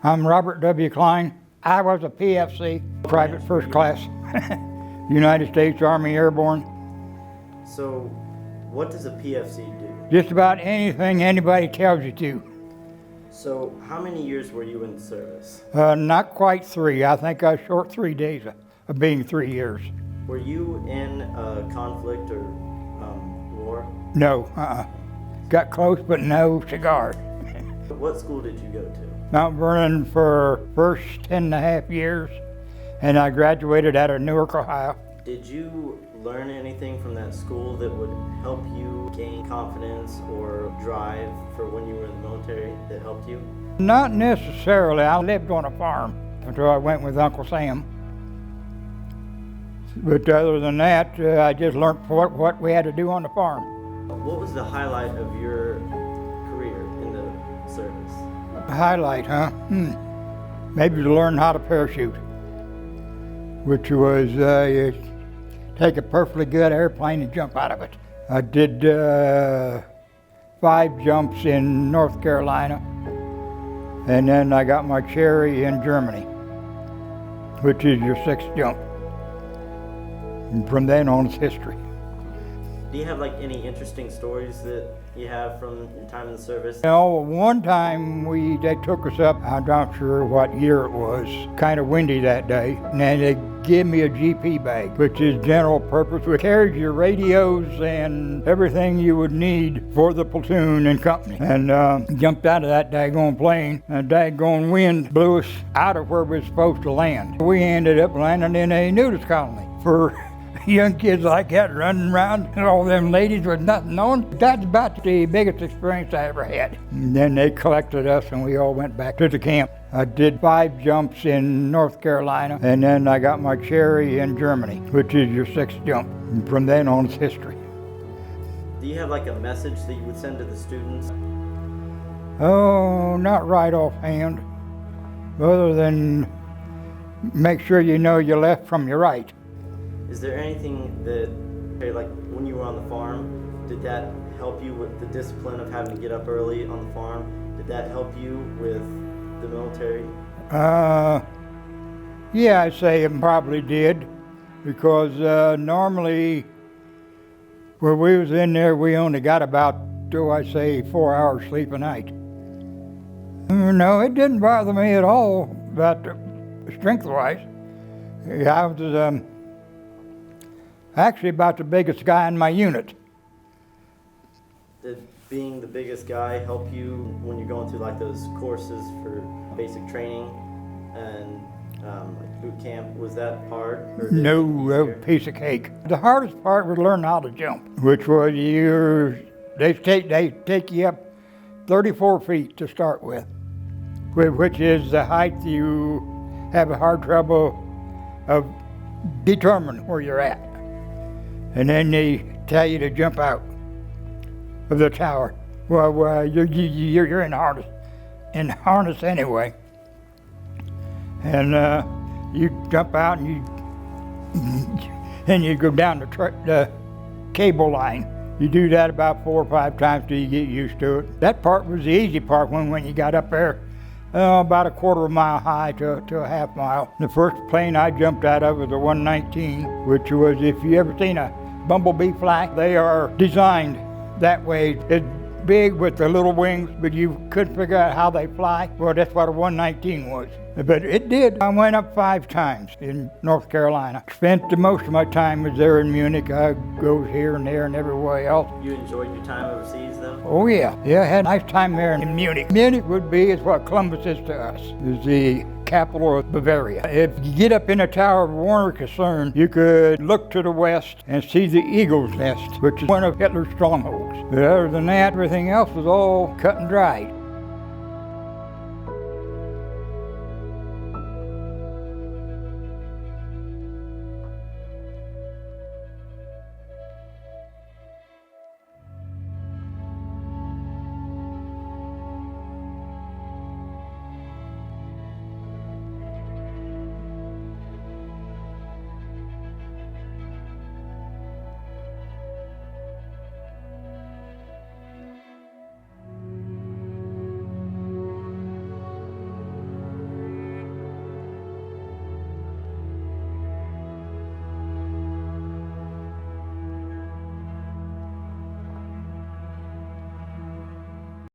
I'm Robert W. Klein. I was a PFC, private first class, United States Army Airborne. So, what does a PFC do? Just about anything anybody tells you to. So, how many years were you in the service? Not quite 3. I think I was short 3 days of being 3 years. Were you in a conflict or war? No, Got close, but no cigar. What school did you go to? Mount Vernon for first 10.5 years, and I graduated out of Newark, Ohio. Did you learn anything from that school that would help you gain confidence or drive for when you were in the military that helped you? Not necessarily. I lived on a farm until I went with Uncle Sam. But other than that, I just learned what we had to do on the farm. What was the highlight of your career in the service? Highlight, huh? Maybe to learn how to parachute, which was you take a perfectly good airplane and jump out of it. I did 5 jumps in North Carolina, and then I got my cherry in Germany, which is your 6th jump. And from then on, it's history. Do you have any interesting stories that you have from your time in the service? You know, one time they took us up, I'm not sure what year it was, kind of windy that day, and then they gave me a GP bag, which is general purpose, which carries your radios and everything you would need for the platoon and company. And jumped out of that daggone plane, and a daggone wind blew us out of where we were supposed to land. We ended up landing in a nudist colony. For young kids like that running around and all them ladies with nothing on. That's about the biggest experience I ever had. And then they collected us and we all went back to the camp. I did 5 jumps in North Carolina, and then I got my cherry in Germany, which is your 6th jump. And from then on, it's history. Do you have a message that you would send to the students? Oh, not right offhand, other than make sure you know your left from your right. Is there anything that, when you were on the farm, did that help you with the discipline of having to get up early on the farm? Did that help you with the military? Yeah, I'd say it probably did, because normally when we was in there, we only got about, 4 hours sleep a night. No, it didn't bother me at all, about strength-wise. I was actually about the biggest guy in my unit. Did being the biggest guy help you when you're going through those courses for basic training and boot camp? Was that hard? No, a piece of cake. The hardest part was learning how to jump, which was they take you up 34 feet to start with, which is the height you have a hard trouble of determining where you're at. And then they tell you to jump out of the tower. Well, you're in harness anyway. And you jump out and you go down the cable line. You do that about 4 or 5 times till you get used to it. That part was the easy part when you got up there. About a 1/4 mile high to a 1/2 mile. The first plane I jumped out of was a 119, which was, if you ever seen a bumblebee fly, they are designed that way. It's big with the little wings, but you couldn't figure out how they fly. Well, that's what a 119 was. But it did. I went up 5 times in North Carolina. Spent the most of my time was there in Munich. I go here and there and everywhere else. You enjoyed your time overseas, though? Oh yeah, I had a nice time there in Munich. Munich is what Columbus is to us. It's the capital of Bavaria. If you get up in the Tower of Warner-Caserne, you could look to the west and see the Eagle's Nest, which is one of Hitler's strongholds. But other than that, everything else was all cut and dried.